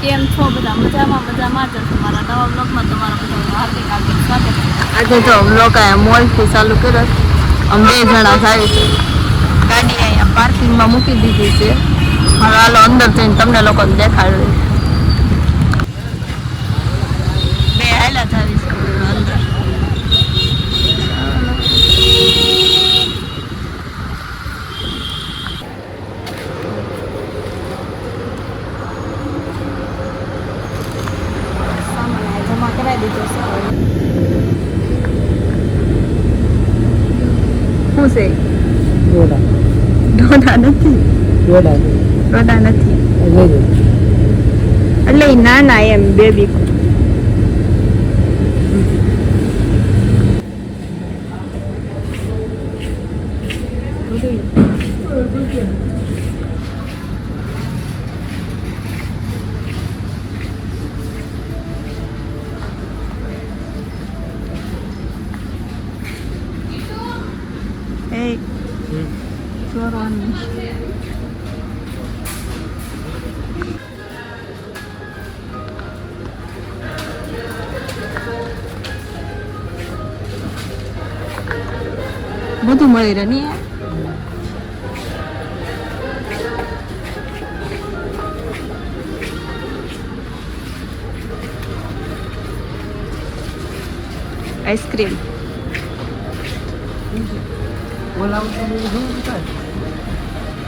કેમ છો બધા? મજામાં જ તમારા નવા બ્લોગમાં તમારા બધાનું હાર્દિક સ્વાગત છે. આજે જો બ્લોગ આયા મોલથી ચાલુ કર્યો. અમે 2 જણા જાય છે. ગાડી અહીંયા પાર્કિંગમાં મૂકી દીધી છે. હવે હાલો અંદર જઈને તમને લોકોને દેખાડું. બે હાલા જાવી છે અંદર. જમા કરાવી દીધો છે. શું છે? ડોડા નથી. ડોડા નથી. એટલે નાના એમ બેબી. Hey. Suaranya. બધું મળી રહે ને આઈસ્ક્રીમ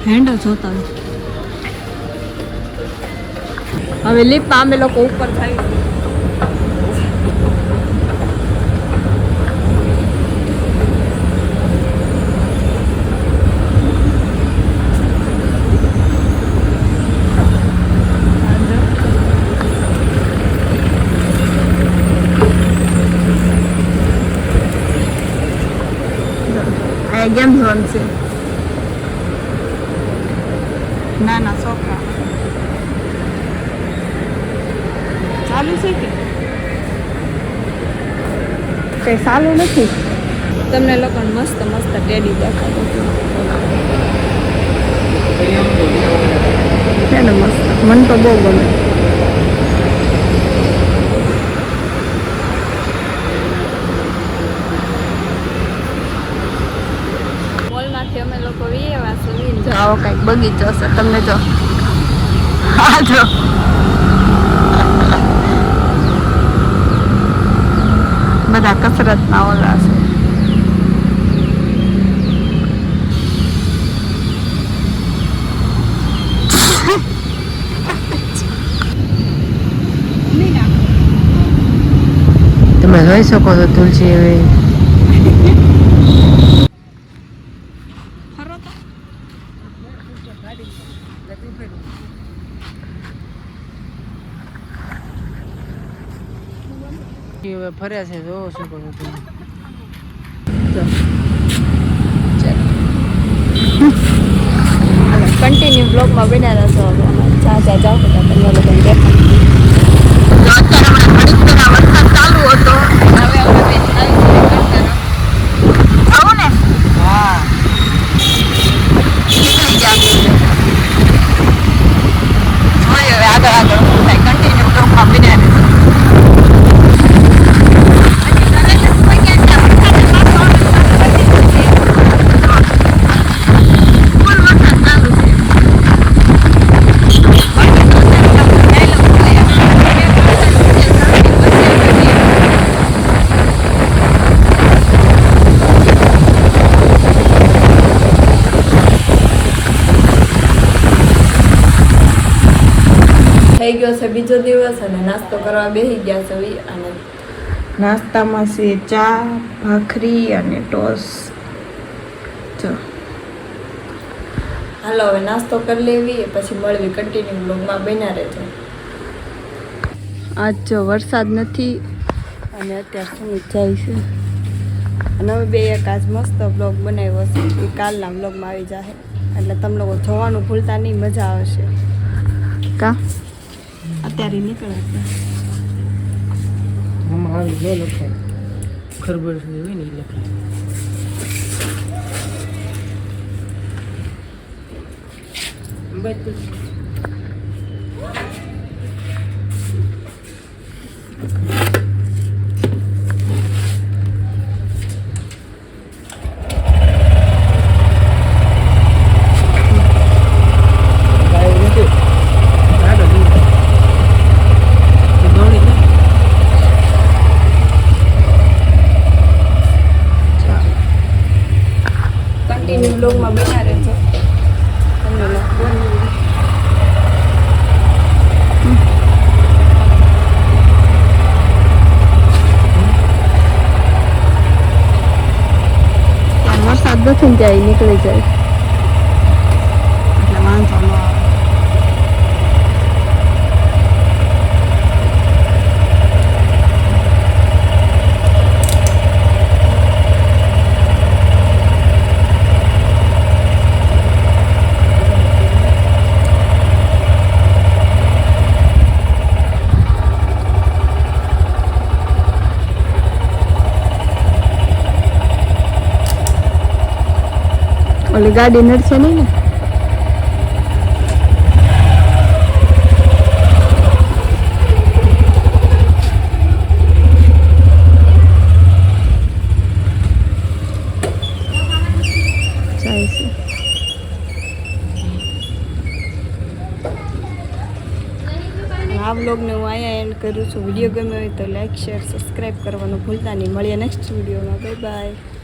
હેન્ડલ જોતા હવે લીપમાં અમે લોકો ઉપર થાય ગેમ ઝોન છે નાના છોકરા ચાલુ છે કે કઈ ચાલુ નથી તમને લોકોને મસ્ત મસ્ત ટેડી દેખાડું છે ને મસ્ત મને તો બહુ ગમે અમે લોકો આવો કઈક બગીચો છે તમને જો હા જો બધા કસરત ના ઓલા છે તમે જોઈ શકો છો તુલસી એવી ફર્યા છે જો શું કરો તમે કન્ટિન્યુ બ્લોગમાં બન્યા રહેશો જ્યાં જાઓ બધા તમને લોકોને દેખાય વરસાદ ચાલુ હતો હવે અમે આવું ને હા નીકળી ગયા જોઈએ હવે આગળ આગળ થાય કન્ટિન્યુ બ્લોગમાં બન્યા રહેશો થઈ ગયો છે બીજો દિવસ અને નાસ્તો કરવા બેસી ગયા છે અને નાસ્તામાં છે ચા ભાખરી અને ટોસ્ટ જો હાલો હવે નાસ્તો કરી લેવી પછી મળવી કન્ટિન્યુ બ્લોગમાં બન્યા રહેજો આજ જો વરસાદ નથી અને અત્યારે સમજ જાય છે અને હવે બે એક આજ મસ્ત બ્લોગ બનાવ્યો છે એ કાલના બ્લોગમાં આવી જશે એટલે તમે લોકો જોવાનું ભૂલતા નહીં મજા આવશે કા અત્યારે નીકળે આમાં આવી ન લખાય ખબર હોય ને લખાય બધું જાય નીકળી જાય એટલે વાંધો ન આવે. ઓલી ગાડી નડશે નહીં ને જાય છે. આ વ્લોગને હું અહીંયા એન્ડ કરું છું. વિડીયો ગમ્યો હોય તો લાઈક શેર સબસ્ક્રાઈબ કરવાનું ભૂલતા નહીં. મળીએ નેક્સ્ટ વિડીયોમાં. Bye bye.